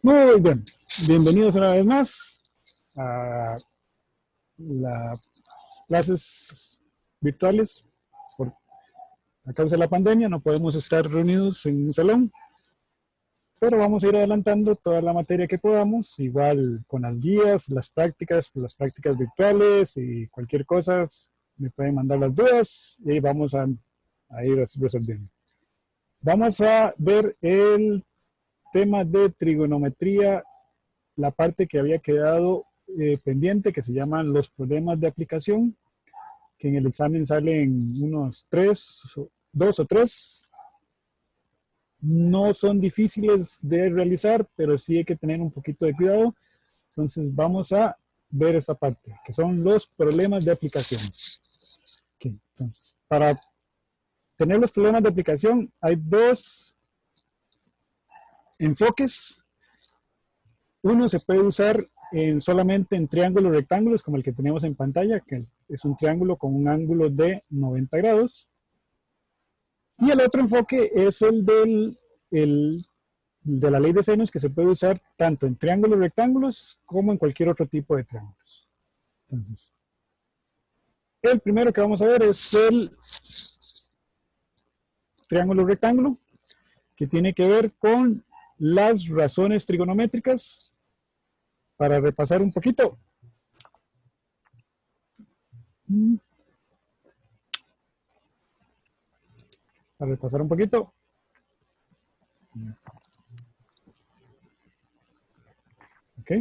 Muy bien, bienvenidos una vez más a las clases virtuales. Por a causa de la pandemia no podemos estar reunidos en un salón, pero vamos a ir adelantando toda la materia que podamos, igual con las guías, las prácticas virtuales y cualquier cosa, me pueden mandar las dudas y ahí vamos a ir resolviendo. Vamos a ver el tema de trigonometría, la parte que había quedado pendiente, que se llaman los problemas de aplicación, que en el examen salen unos dos o tres. No son difíciles de realizar, pero sí hay que tener un poquito de cuidado. Entonces vamos a ver esta parte, que son los problemas de aplicación. Okay, entonces, para tener los problemas de aplicación hay dos enfoques. Uno se puede usar solamente en triángulos rectángulos, como el que tenemos en pantalla, que es un triángulo con un ángulo de 90 grados. Y el otro enfoque es de la ley de senos, que se puede usar tanto en triángulos rectángulos como en cualquier otro tipo de triángulos. Entonces, el primero que vamos a ver es el triángulo rectángulo, que tiene que ver con las razones trigonométricas. Para repasar un poquito. Para repasar un poquito. Ok.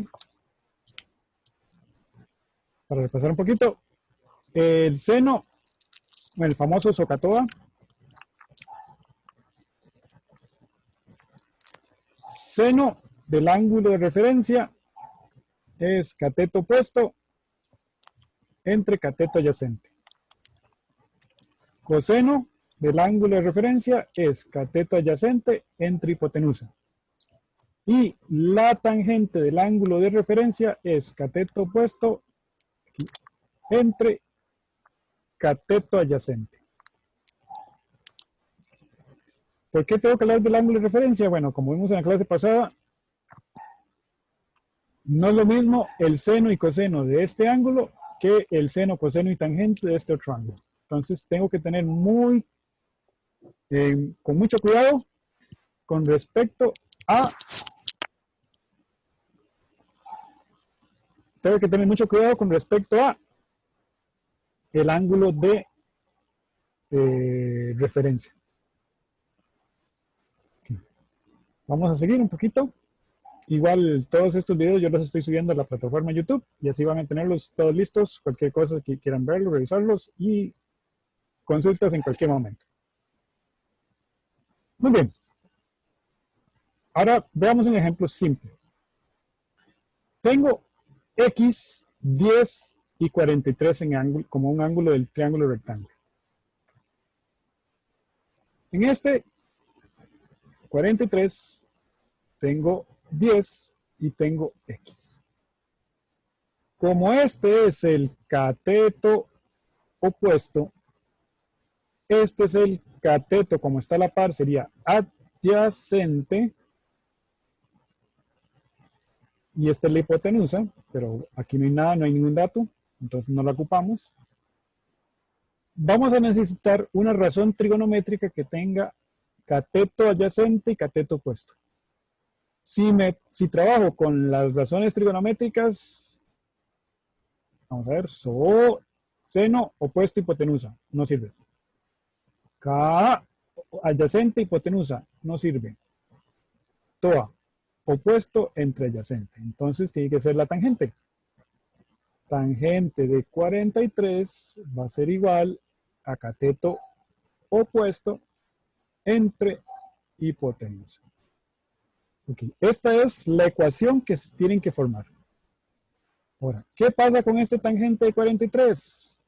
Para repasar un poquito. El seno, el famoso SOHCAHTOA. Seno del ángulo de referencia es cateto opuesto entre cateto adyacente. Coseno del ángulo de referencia es cateto adyacente entre hipotenusa. Y la tangente del ángulo de referencia es cateto opuesto entre cateto adyacente. ¿Por qué tengo que hablar del ángulo de referencia? Bueno, como vimos en la clase pasada, no es lo mismo el seno y coseno de este ángulo que el seno, coseno y tangente de este otro ángulo. Entonces tengo que tener con mucho cuidado con respecto a el ángulo de referencia. Vamos a seguir un poquito. Igual todos estos videos yo los estoy subiendo a la plataforma YouTube y así van a tenerlos todos listos. Cualquier cosa que quieran verlos, revisarlos y consultas en cualquier momento. Muy bien. Ahora veamos un ejemplo simple. Tengo X, 10 y 43 en ángulo, como un ángulo del triángulo rectángulo. En este 43 tengo 10 y tengo X. Como este es el cateto opuesto, este es el cateto, como está a la par, sería adyacente, y esta es la hipotenusa, pero aquí no hay nada, no hay ningún dato, entonces no la ocupamos. Vamos a necesitar una razón trigonométrica que tenga cateto adyacente y cateto opuesto. Si trabajo con las razones trigonométricas, vamos a ver, seno, opuesto, hipotenusa, no sirve. Adyacente, hipotenusa, no sirve. TOA, opuesto entre adyacente. Entonces tiene que ser la tangente. Tangente de 43 va a ser igual a cateto opuesto entre hipotenusa. Okay. Esta es la ecuación que tienen que formar. Ahora, ¿qué pasa con este tangente de 43?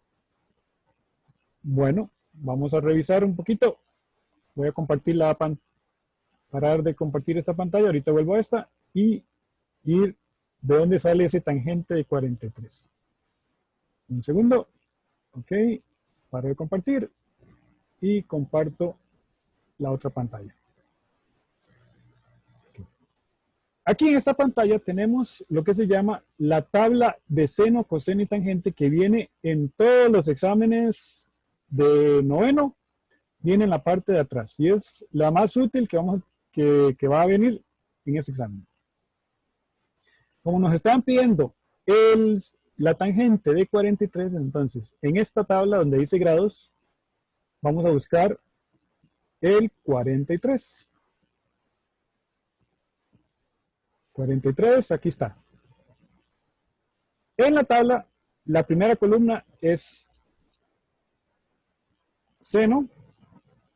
Bueno, vamos a revisar un poquito. Voy a compartir parar de compartir esta pantalla, ahorita vuelvo a esta y ir de dónde sale ese tangente de 43. Un segundo. Ok, paro de compartir y comparto la otra pantalla. Okay. Aquí en esta pantalla tenemos lo que se llama la tabla de seno, coseno y tangente que viene en todos los exámenes de noveno, viene en la parte de atrás y es la más útil que va a venir en ese examen. Como nos están pidiendo la tangente de 43, entonces en esta tabla donde dice grados, vamos a buscar el 43. 43, aquí está. En la tabla, la primera columna es seno,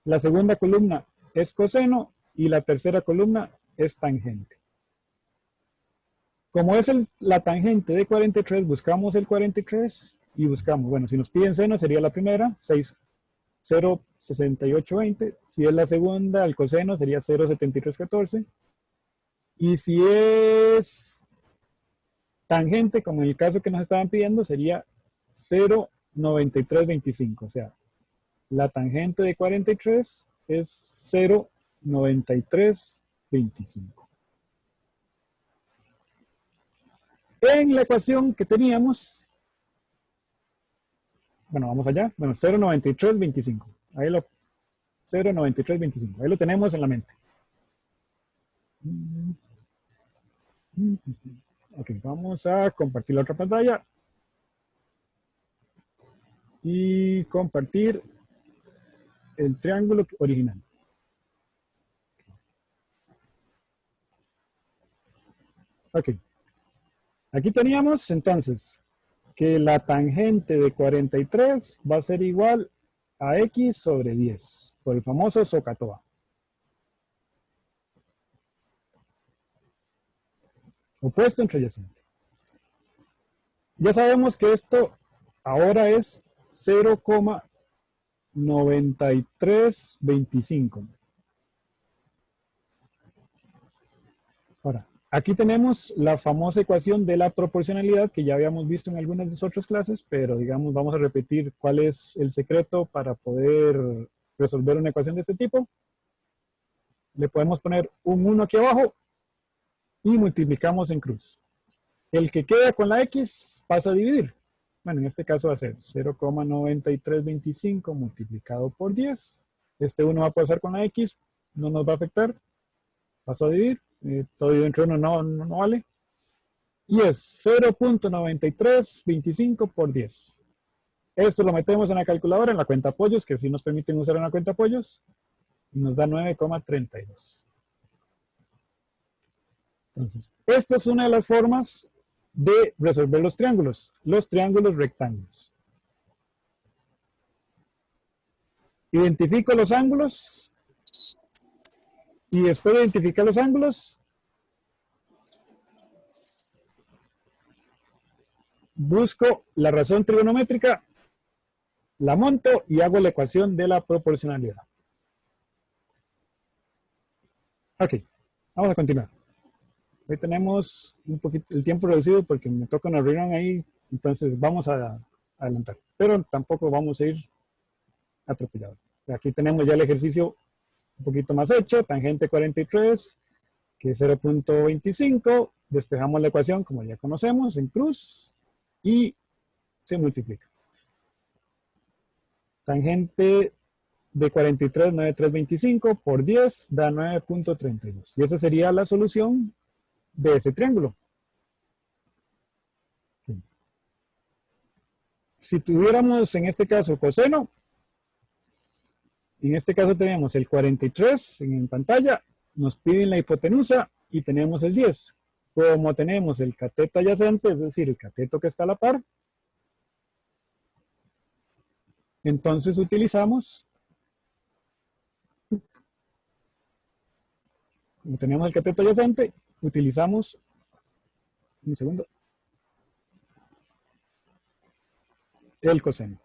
la segunda columna es coseno y la tercera columna es tangente. Como es la tangente de 43, buscamos el 43 y buscamos, bueno, si nos piden seno sería la primera, 0,6820. Si es la segunda, el coseno sería 0,7314. Y si es tangente, como en el caso que nos estaban pidiendo, sería 0,9325. O sea, la tangente de 43 es 0,9325. En la ecuación que teníamos, bueno, vamos allá, bueno, 0,9325. Ahí 0,9325. Ahí lo tenemos en la mente. Ok, vamos a compartir la otra pantalla. Y compartir el triángulo original. Ok. Aquí teníamos entonces que la tangente de 43 va a ser igual a x sobre 10, por el famoso SOHCAHTOA. Opuesto entre adyacente. Ya sabemos que esto ahora es 0,9325. Ahora, aquí tenemos la famosa ecuación de la proporcionalidad que ya habíamos visto en algunas de las otras clases, pero digamos, vamos a repetir cuál es el secreto para poder resolver una ecuación de este tipo. Le podemos poner un 1 aquí abajo y multiplicamos en cruz. El que queda con la x pasa a dividir. Bueno, en este caso va a ser 0,9325 multiplicado por 10. Este 1 va a pasar con la x, no nos va a afectar. Paso a dividir. Todo dentro de 1 no vale. Y es 0,9325 por 10. Esto lo metemos en la calculadora, en la cuenta apoyos, que sí nos permiten usar una cuenta apoyos. Y nos da 9,32. Entonces, esta es una de las formas de resolver los triángulos rectángulos. Identifico los ángulos y después de identificar los ángulos, busco la razón trigonométrica, la monto y hago la ecuación de la proporcionalidad. Ok, vamos a continuar. Hoy tenemos un poquito el tiempo reducido porque me toca una reunión ahí, entonces vamos a adelantar. Pero tampoco vamos a ir atropellados. Aquí tenemos ya el ejercicio un poquito más hecho, tangente 43, que es 0,25. Despejamos la ecuación, como ya conocemos, en cruz y se multiplica. Tangente de 43, 9,325 por 10 da 9,32. Y esa sería la solución de ese triángulo. Si tuviéramos en este caso coseno, en este caso tenemos el 43 en pantalla, nos piden la hipotenusa y tenemos el 10. Como tenemos el cateto adyacente, es decir, el cateto que está a la par, entonces utilizamos, como tenemos el cateto adyacente, utilizamos, un segundo, el coseno.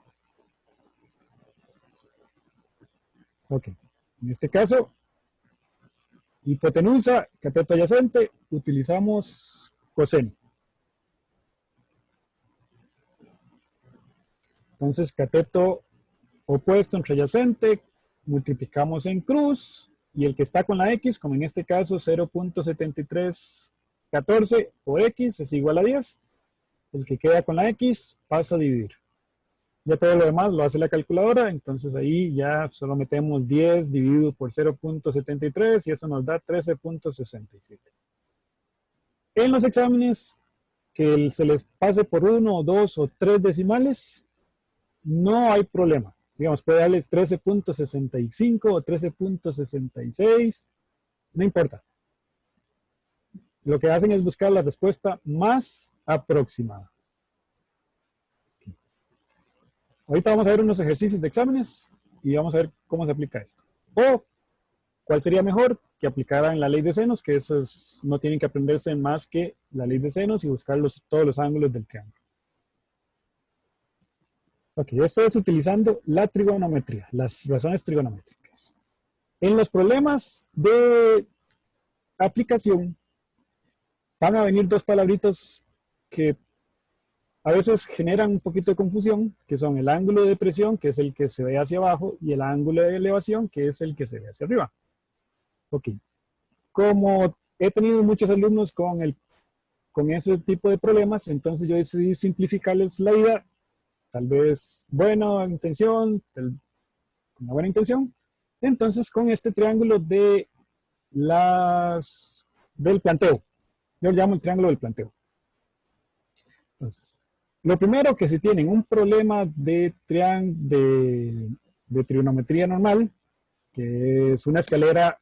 Ok, en este caso, hipotenusa, cateto adyacente, utilizamos coseno. Entonces, cateto opuesto entre adyacente, multiplicamos en cruz y el que está con la X, como en este caso 0.7314 por X es igual a 10, el que queda con la X pasa a dividir. Ya todo lo demás lo hace la calculadora, entonces ahí ya solo metemos 10 dividido por 0.73 y eso nos da 13.67. En los exámenes que se les pase por 1, 2 o 3 decimales, no hay problema. Digamos, puede darles 13.65 o 13.66, no importa. Lo que hacen es buscar la respuesta más aproximada. Ahorita vamos a ver unos ejercicios de exámenes y vamos a ver cómo se aplica esto. O cuál sería mejor que aplicaran la ley de senos, que eso es, no tienen que aprenderse más que la ley de senos y buscar todos los ángulos del triángulo. Ok, esto es utilizando la trigonometría, las razones trigonométricas. En los problemas de aplicación van a venir dos palabritas que a veces generan un poquito de confusión, que son el ángulo de depresión, que es el que se ve hacia abajo, y el ángulo de elevación, que es el que se ve hacia arriba. Ok. Como he tenido muchos alumnos con ese tipo de problemas, entonces yo decidí simplificarles la vida, tal vez buena intención, con una buena intención. Entonces, con este triángulo del planteo, yo lo llamo el triángulo del planteo. Entonces, lo primero que si tienen un problema de trigonometría normal, que es una escalera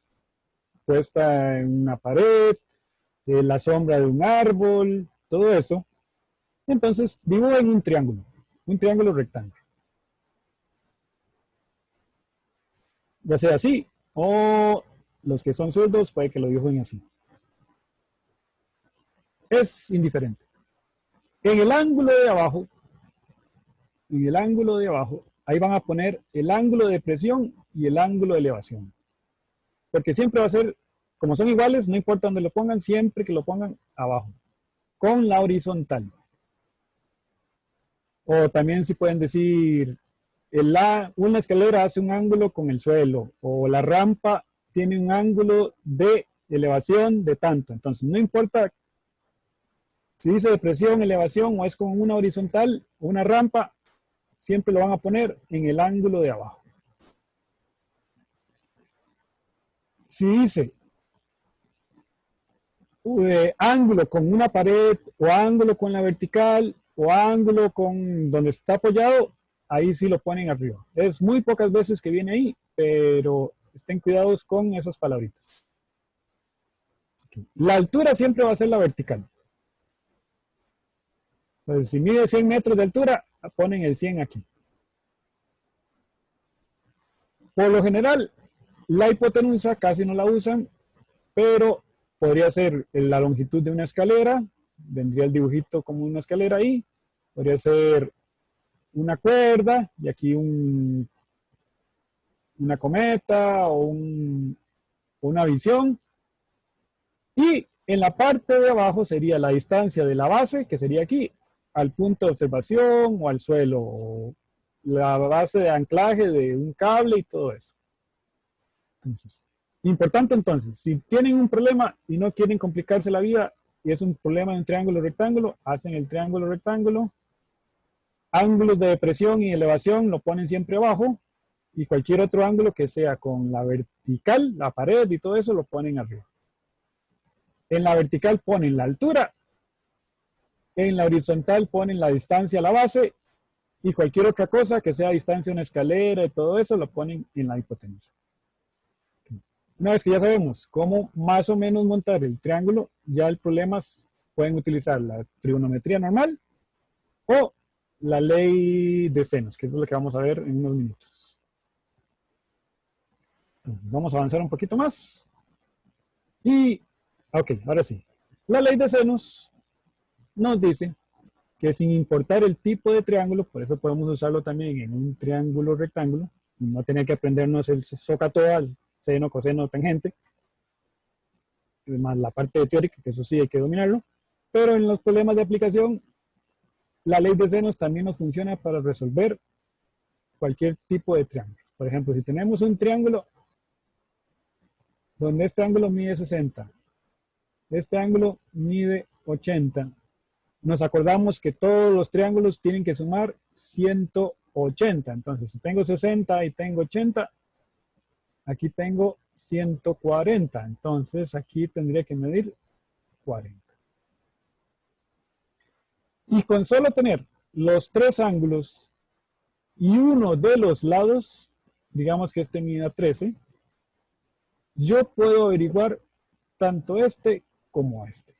puesta en una pared, la sombra de un árbol, todo eso, entonces dibujen un triángulo rectángulo. Ya sea así, o los que son zurdos puede que lo dibujen así. Es indiferente. En el ángulo de abajo, ahí van a poner el ángulo de depresión y el ángulo de elevación. Porque siempre va a ser, como son iguales, no importa dónde lo pongan, siempre que lo pongan abajo, con la horizontal. O también si pueden decir, una escalera hace un ángulo con el suelo, o la rampa tiene un ángulo de elevación de tanto. Entonces, no importa si dice depresión, elevación, o es con una horizontal o una rampa, siempre lo van a poner en el ángulo de abajo. Si dice ángulo con una pared, o ángulo con la vertical, o ángulo con donde está apoyado, ahí sí lo ponen arriba. Es muy pocas veces que viene ahí, pero estén cuidados con esas palabritas. La altura siempre va a ser la vertical. Entonces, si mide 100 metros de altura, ponen el 100 aquí. Por lo general, la hipotenusa casi no la usan, pero podría ser la longitud de una escalera, vendría el dibujito como una escalera ahí, podría ser una cuerda, y aquí una cometa o una visión. Y en la parte de abajo sería la distancia de la base, que sería aquí, al punto de observación o al suelo, o la base de anclaje de un cable y todo eso. Entonces, importante entonces, si tienen un problema y no quieren complicarse la vida, y es un problema de un triángulo rectángulo, hacen el triángulo rectángulo. Ángulos de depresión y elevación lo ponen siempre abajo, y cualquier otro ángulo que sea con la vertical, la pared y todo eso, lo ponen arriba. En la vertical ponen la altura, en la horizontal ponen la distancia a la base, y cualquier otra cosa que sea distancia a una escalera y todo eso, lo ponen en la hipotenusa. Una vez que ya sabemos cómo más o menos montar el triángulo, ya el problema es, pueden utilizar la trigonometría normal o la ley de senos, que es lo que vamos a ver en unos minutos. Entonces, vamos a avanzar un poquito más. Y, ok, ahora sí. La ley de senos nos dice que sin importar el tipo de triángulo, por eso podemos usarlo también en un triángulo rectángulo, no tener que aprendernos el SOHCAHTOA, seno, coseno, tangente, más la parte teórica, que eso sí hay que dominarlo, pero en los problemas de aplicación, la ley de senos también nos funciona para resolver cualquier tipo de triángulo. Por ejemplo, si tenemos un triángulo donde este ángulo mide 60, este ángulo mide 80. Nos acordamos que todos los triángulos tienen que sumar 180. Entonces, si tengo 60 y tengo 80, aquí tengo 140. Entonces, aquí tendría que medir 40. Y con solo tener los tres ángulos y uno de los lados, digamos que este mida 13, yo puedo averiguar tanto este como este,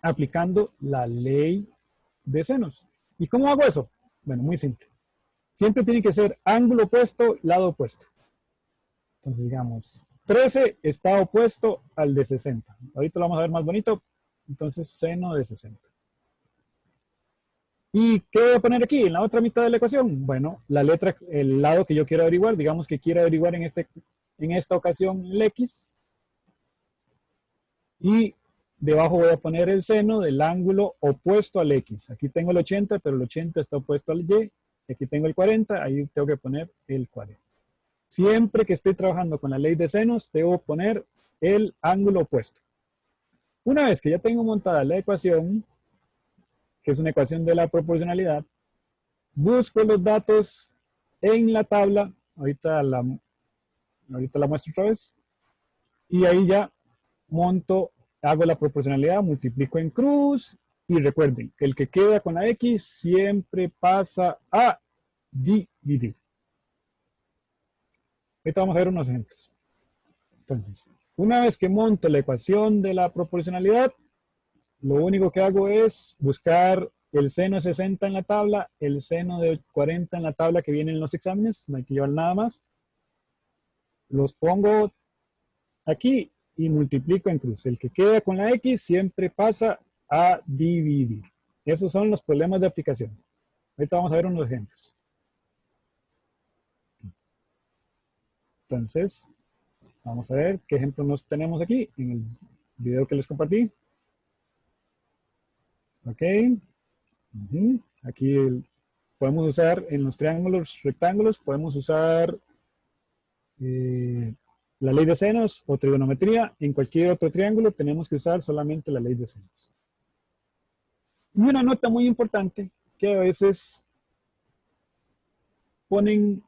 aplicando la ley de senos. ¿Y cómo hago eso? Bueno, muy simple. Siempre tiene que ser ángulo opuesto, lado opuesto. Entonces, digamos, 13 está opuesto al de 60. Ahorita lo vamos a ver más bonito. Entonces, seno de 60. ¿Y qué voy a poner aquí en la otra mitad de la ecuación? Bueno, la letra, el lado que yo quiero averiguar, digamos que quiero averiguar en esta ocasión el X. Y debajo voy a poner el seno del ángulo opuesto al X. Aquí tengo el 80, pero el 80 está opuesto al Y. Aquí tengo el 40, ahí tengo que poner el 40. Siempre que estoy trabajando con la ley de senos, debo poner el ángulo opuesto. Una vez que ya tengo montada la ecuación, que es una ecuación de la proporcionalidad, busco los datos en la tabla, ahorita la muestro otra vez, y ahí ya monto, hago la proporcionalidad, multiplico en cruz, y recuerden que el que queda con la X siempre pasa a dividir. Ahorita vamos a ver unos ejemplos. Entonces, una vez que monto la ecuación de la proporcionalidad, lo único que hago es buscar el seno de 60 en la tabla, el seno de 40 en la tabla que viene en los exámenes, no hay que llevar nada más. Los pongo aquí y multiplico en cruz. El que queda con la X siempre pasa a dividir. Esos son los problemas de aplicación. Ahorita vamos a ver unos ejemplos. Entonces, vamos a ver qué ejemplos nos tenemos aquí en el video que les compartí. Ok. Aquí podemos usar en los triángulos rectángulos, podemos usar la ley de senos o trigonometría. En cualquier otro triángulo tenemos que usar solamente la ley de senos. Y una nota muy importante, que a veces ponen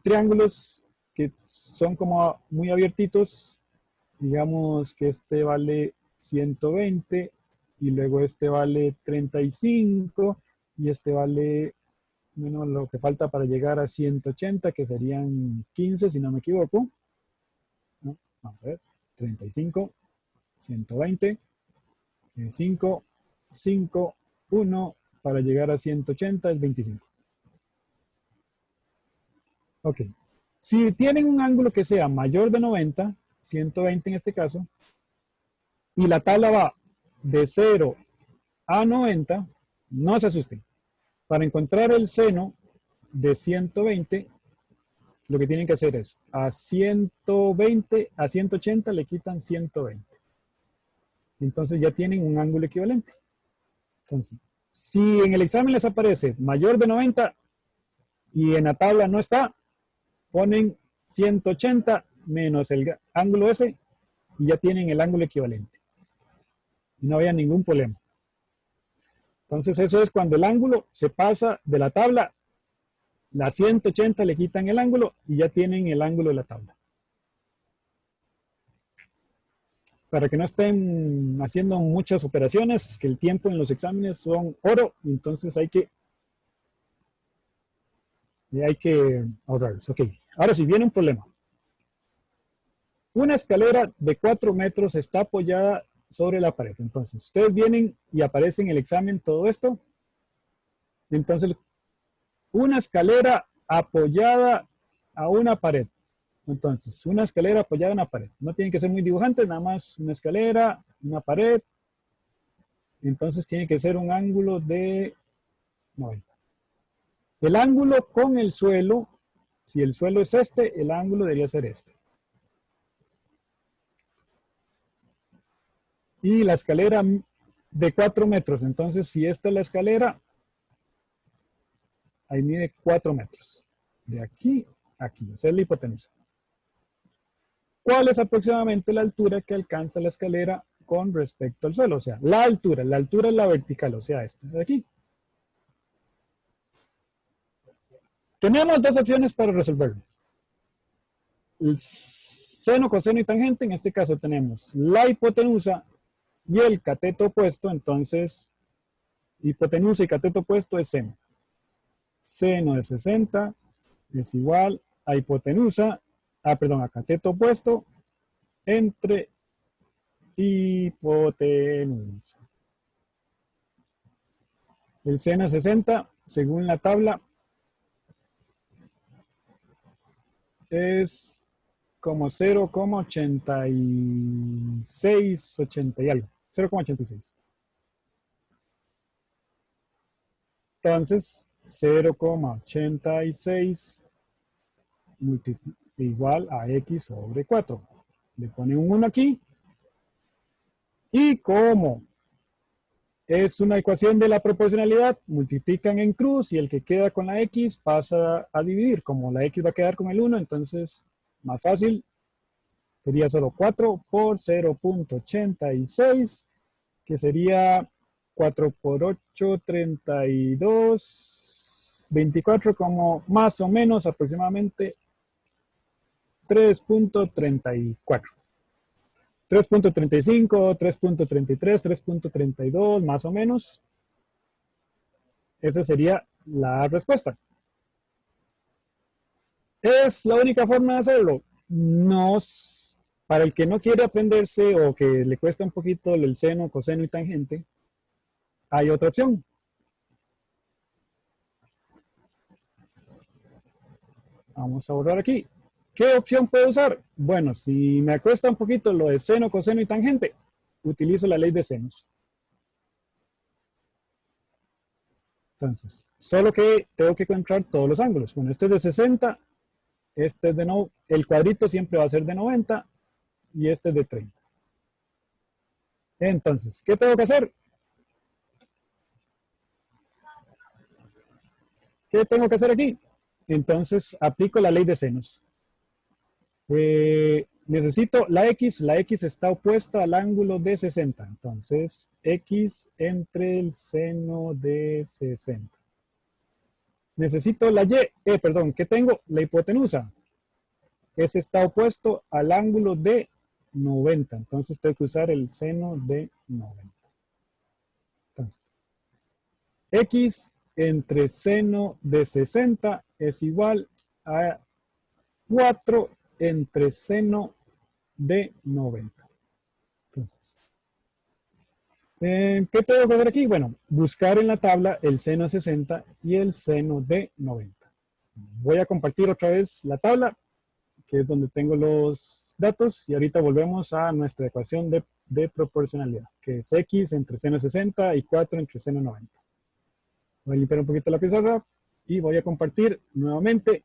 triángulos que son como muy abiertitos. Digamos que este vale 120 y luego este vale 35 y este vale menos lo que falta para llegar a 180, que serían 15 si no me equivoco. ¿No? Vamos a ver, 35, 120, 5, 5, 1, para llegar a 180 es 25. Ok, si tienen un ángulo que sea mayor de 90, 120 en este caso, y la tabla va de 0 a 90, no se asusten. Para encontrar el seno de 120, lo que tienen que hacer es a 120, a 180 le quitan 120. Entonces ya tienen un ángulo equivalente. Entonces, si en el examen les aparece mayor de 90 y en la tabla no está, ponen 180 menos el ángulo ese y ya tienen el ángulo equivalente. No había ningún problema. Entonces eso es cuando el ángulo se pasa de la tabla, la 180 le quitan el ángulo y ya tienen el ángulo de la tabla. Para que no estén haciendo muchas operaciones, que el tiempo en los exámenes son oro, entonces hay que ahorrarlos. Ok, ahora sí, viene un problema. Una escalera de 4 metros está apoyada sobre la pared. Entonces, ustedes vienen y aparece en el examen todo esto. Entonces, una escalera apoyada a una pared. Entonces, una escalera apoyada a una pared. No tienen que ser muy dibujantes, nada más una escalera, una pared. Entonces, tiene que ser un ángulo de 90. El ángulo con el suelo, si el suelo es este, el ángulo debería ser este. Y la escalera de 4 metros. Entonces, si esta es la escalera, ahí mide 4 metros. De aquí a aquí. Esa es la hipotenusa. ¿cuál es aproximadamente la altura que alcanza la escalera con respecto al suelo? O sea, la altura es la vertical, o sea, esta de aquí. Tenemos dos opciones para resolverlo. El seno, coseno y tangente, en este caso tenemos la hipotenusa y el cateto opuesto, entonces hipotenusa y cateto opuesto es seno. Seno de 60 es igual a hipotenusa, a cateto opuesto entre hipotenusa. El seno de 60, según la tabla, es como 0,86, 80 y algo, 0,86. Entonces, 0,86 igual a x sobre 4. Le pone un 1 aquí. Y como es una ecuación de la proporcionalidad, multiplican en cruz y el que queda con la x pasa a dividir. Como la x va a quedar con el 1, entonces más fácil sería solo 4 por 0,86, que sería 4 por 8, 32, 24, como más o menos aproximadamente 3.34. 3.35, 3.33, 3.32, más o menos. Esa sería la respuesta. ¿Es la única forma de hacerlo? No. Para el que no quiere aprenderse o que le cuesta un poquito el seno, coseno y tangente, hay otra opción. Vamos a borrar aquí. ¿Qué opción puedo usar? Bueno, si me cuesta un poquito lo de seno, coseno y tangente, utilizo la ley de senos. Entonces, solo que tengo que encontrar todos los ángulos. Bueno, este es de 60, este es de 90, el cuadrito siempre va a ser de 90 y este es de 30. Entonces, ¿qué tengo que hacer? ¿Qué tengo que hacer aquí? Entonces, aplico la ley de senos. Necesito la x está opuesta al ángulo de 60. Entonces, x entre el seno de 60. Necesito la ¿qué tengo? La hipotenusa. Ese está opuesto al ángulo de 90. Entonces, tengo que usar el seno de 90. Entonces, x entre seno de 60 es igual a 4 entre seno de 90. Entonces, ¿qué tengo que hacer aquí? Bueno, buscar en la tabla el seno de 60 y el seno de 90. Voy a compartir otra vez la tabla, que es donde tengo los datos, y ahorita volvemos a nuestra ecuación de proporcionalidad, que es x entre seno de 60 y 4 entre seno de 90. Voy a limpiar un poquito la pizarra y voy a compartir nuevamente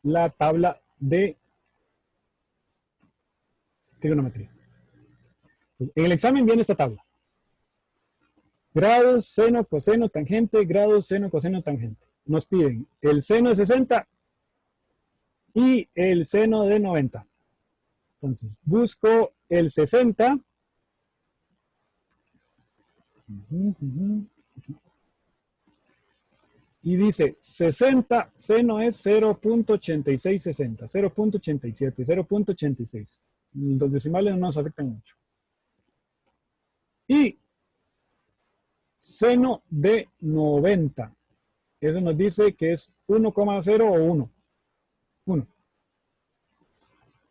la tabla de trigonometría. En el examen viene esta tabla. Grados, seno, coseno, tangente, grados, seno, coseno, tangente. Nos piden el seno de 60 y el seno de 90. Entonces, busco el 60. Y dice 60, seno es 0.8660, 0.87, 0.86. Los decimales no nos afectan mucho. Y seno de 90. Eso nos dice que es 1,0 o 1. 1.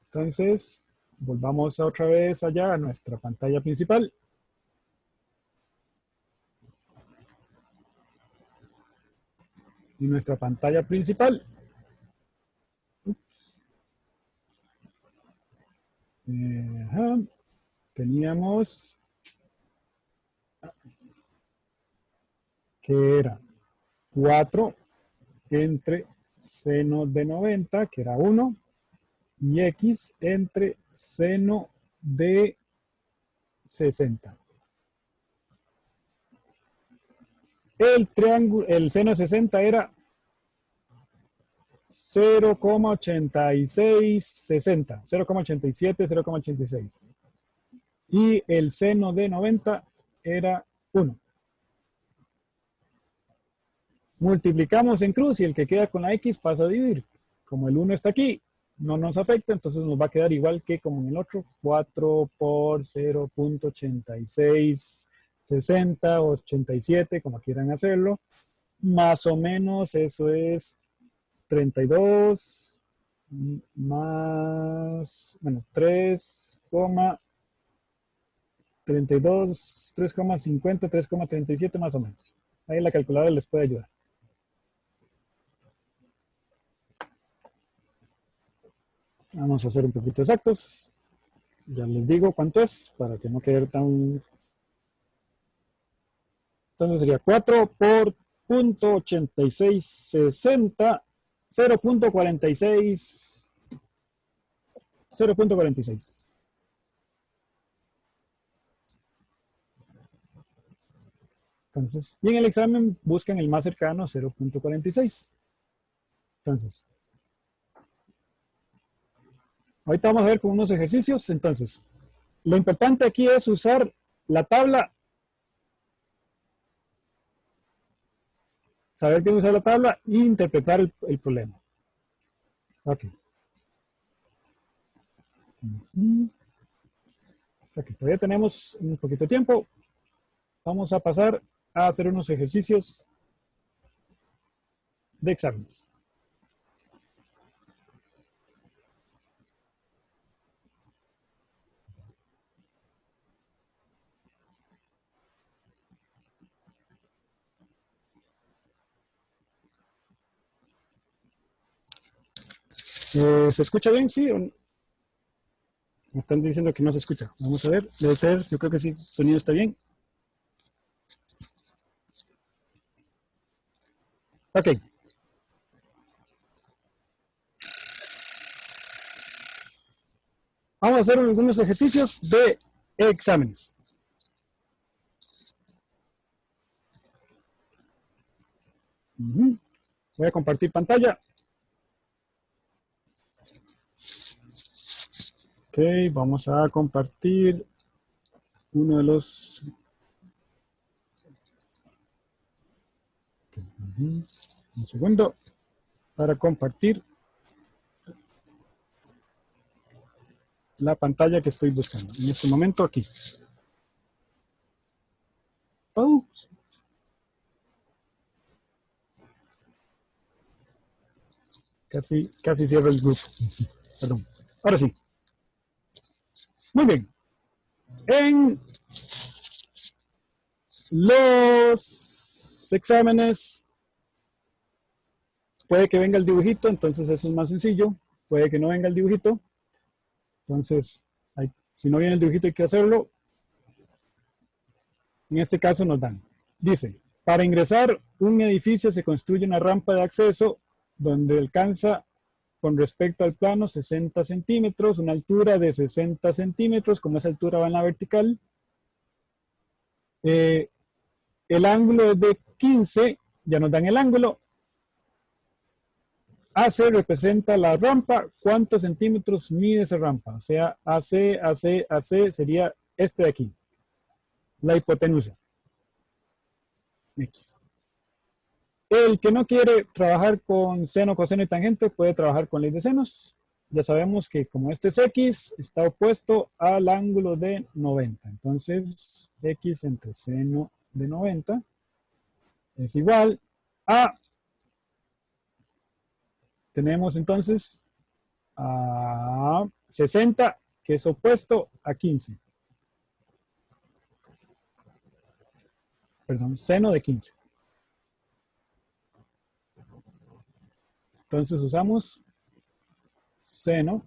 Entonces, volvamos otra vez allá a nuestra pantalla principal. Y nuestra pantalla principal. Teníamos que era 4 entre seno de 90, que era 1, y x entre seno de 60. El seno de 60 era 0,8660, 0,87, 0,86. Y el seno de 90 era 1. Multiplicamos en cruz y el que queda con la X pasa a dividir. Como el 1 está aquí, no nos afecta, entonces nos va a quedar igual que como en el otro. 4 por 0,8660 o 87, como quieran hacerlo. Más o menos eso es 32 más, bueno, 3,32, 3,50, 3,37 más o menos. Ahí la calculadora les puede ayudar. Vamos a hacer un poquito exactos. Ya les digo cuánto es para que no quede tan... Entonces sería 4 por 0.8660, 0.46. 0.46. Entonces, y en el examen buscan el más cercano a 0.46. Entonces, ahorita vamos a ver con unos ejercicios. Entonces, lo importante aquí es usar la tabla, saber bien usar la tabla e interpretar el problema. Ok. Ok, todavía tenemos un poquito de tiempo. Vamos a pasar a hacer unos ejercicios de exámenes. ¿Se escucha bien? Sí. Me están diciendo que no se escucha. Vamos a ver. Debe ser, yo creo que sí, el sonido está bien. Ok. Vamos a hacer algunos ejercicios de exámenes. Voy a compartir pantalla. Ok, vamos a compartir uno de los... Un segundo para compartir la pantalla que estoy buscando. En este momento aquí. Casi cierro el grupo. Perdón. Ahora sí. Muy bien. En los exámenes puede que venga el dibujito, entonces eso es más sencillo. Puede que no venga el dibujito. Entonces, si no viene el dibujito hay que hacerlo. En este caso nos dan. Dice, para ingresar un edificio se construye una rampa de acceso donde alcanza con respecto al plano 60 centímetros, una altura de 60 centímetros, como esa altura va en la vertical. El ángulo es de 15, ya nos dan el ángulo. AC representa la rampa, ¿cuántos centímetros mide esa rampa? O sea, AC sería este de aquí, la hipotenusa. X. El que no quiere trabajar con seno, coseno y tangente puede trabajar con ley de senos. Ya sabemos que como este es X, está opuesto al ángulo de 90. Entonces, X entre seno de 90 es igual a... Tenemos entonces a 60, que es opuesto a 15. Perdón, seno de 15. Entonces usamos seno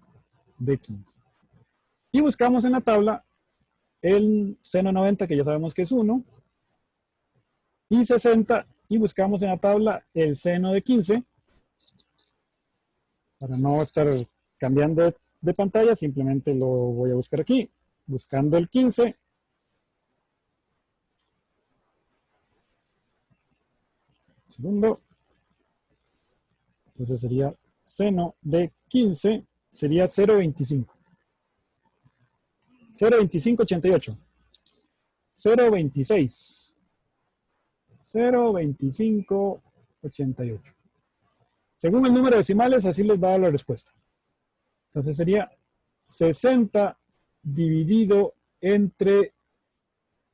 de 15. Y buscamos en la tabla el seno 90, que ya sabemos que es 1, y 60, y buscamos en la tabla el seno de 15. Para no estar cambiando de pantalla, simplemente lo voy a buscar aquí, buscando el 15. Segundo. Entonces sería seno de 15 sería 0.25. 0.2588. 0.26. 0.2588. Según el número de decimales, así les va a dar la respuesta. Entonces sería 60 dividido entre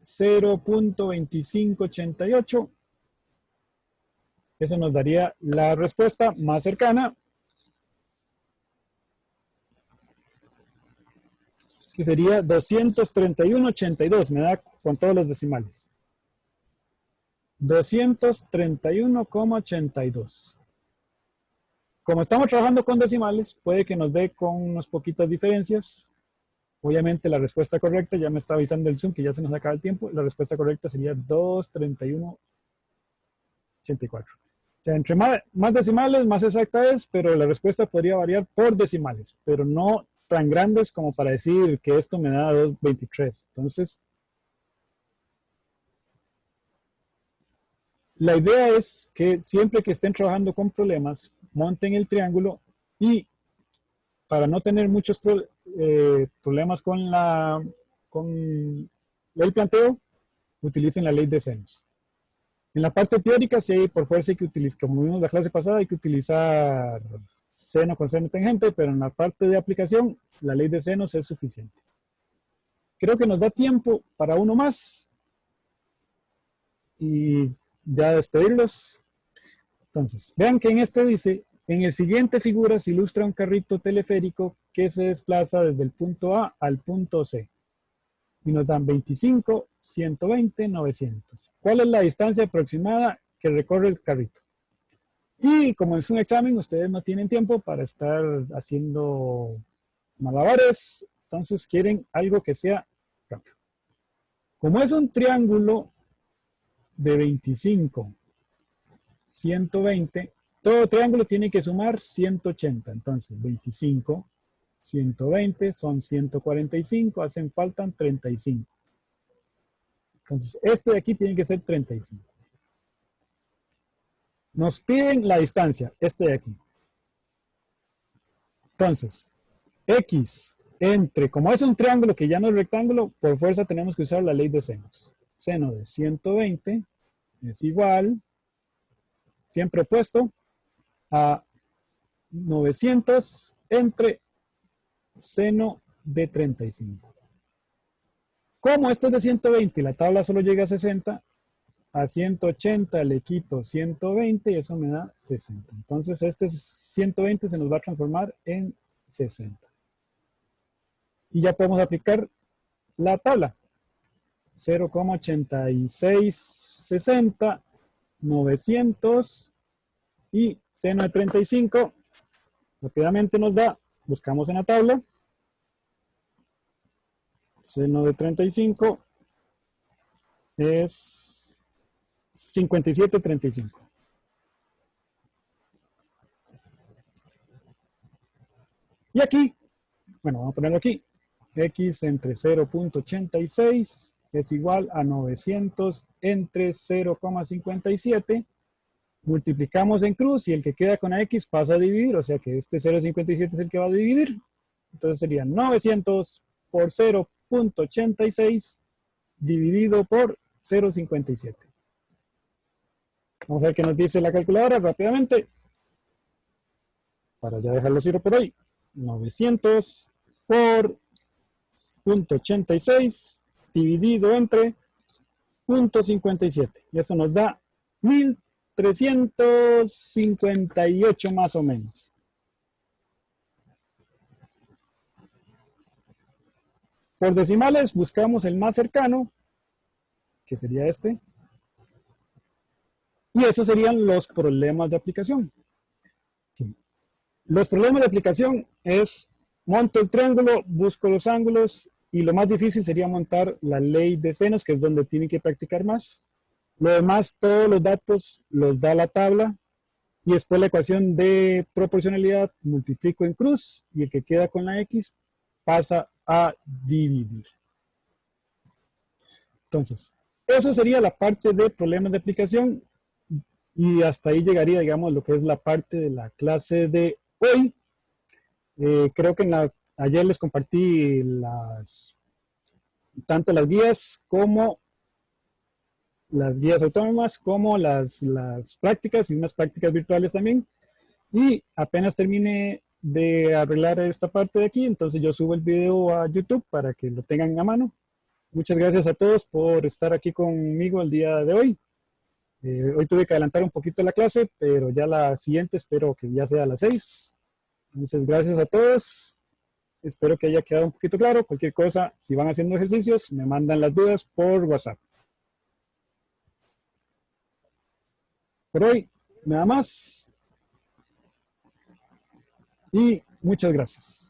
0.2588. Eso nos daría la respuesta más cercana, que sería 231.82. Me da con todos los decimales. 231,82. Como estamos trabajando con decimales, puede que nos dé con unas poquitas diferencias. Obviamente la respuesta correcta, ya me está avisando el Zoom que ya se nos acaba el tiempo, la respuesta correcta sería 231.84. O sea, entre más decimales, más exacta es, pero la respuesta podría variar por decimales, pero no tan grandes como para decir que esto me da 2.23. Entonces, la idea es que siempre que estén trabajando con problemas, monten el triángulo y para no tener muchos problemas con el planteo, utilicen la ley de senos. En la parte teórica, sí, por fuerza hay que utilizar, como vimos la clase pasada, hay que utilizar seno con seno tangente, pero en la parte de aplicación, la ley de senos es suficiente. Creo que nos da tiempo para uno más y ya despedirlos. Entonces, vean que en este dice, en el siguiente figura se ilustra un carrito teleférico que se desplaza desde el punto A al punto C. Y nos dan 25, 120, 900. ¿Cuál es la distancia aproximada que recorre el carrito? Y como es un examen, ustedes no tienen tiempo para estar haciendo malabares, entonces quieren algo que sea rápido. Como es un triángulo de 25, 120, todo triángulo tiene que sumar 180. Entonces, 25, 120 son 145, hacen falta 35. Entonces, este de aquí tiene que ser 35. Nos piden la distancia, este de aquí. Entonces, X entre, como es un triángulo que ya no es rectángulo, por fuerza tenemos que usar la ley de senos. Seno de 120 es igual, siempre opuesto, a 900 entre seno de 35. Como esto es de 120 y la tabla solo llega a 60, a 180 le quito 120 y eso me da 60. Entonces este 120 se nos va a transformar en 60. Y ya podemos aplicar la tabla. 0,8660, 900 y seno de 35. Rápidamente nos da, buscamos en la tabla. Seno de 35 es 57,35. Y aquí, bueno, vamos a ponerlo aquí. X entre 0.86 es igual a 900 entre 0,57. Multiplicamos en cruz y el que queda con la X pasa a dividir, o sea que este 0,57 es el que va a dividir. Entonces sería 900 por 0.86 dividido por 0,57. Vamos a ver qué nos dice la calculadora rápidamente. Para ya dejarlo cero por ahí. 900 por 0.86 dividido entre 0.57. Y eso nos da 1358 más o menos. Por decimales buscamos el más cercano, que sería este. Y esos serían los problemas de aplicación. Los problemas de aplicación es, monto el triángulo, busco los ángulos, y lo más difícil sería montar la ley de senos, que es donde tienen que practicar más. Lo demás, todos los datos los da la tabla, y después la ecuación de proporcionalidad multiplico en cruz, y el que queda con la X pasa a dividir. Entonces, eso sería la parte de problemas de aplicación, y hasta ahí llegaría, digamos, lo que es la parte de la clase de Hoy creo que ayer les compartí tanto las guías como las guías autónomas como las prácticas y unas prácticas virtuales también. Y apenas termine de arreglar esta parte de aquí, entonces yo subo el video a YouTube para que lo tengan a mano. Muchas gracias a todos por estar aquí conmigo el día de hoy. Hoy tuve que adelantar un poquito la clase, pero ya la siguiente espero que ya sea a las 6. Entonces, gracias a todos. Espero que haya quedado un poquito claro. Cualquier cosa, si van haciendo ejercicios, me mandan las dudas por WhatsApp. Por hoy, nada más. Y muchas gracias.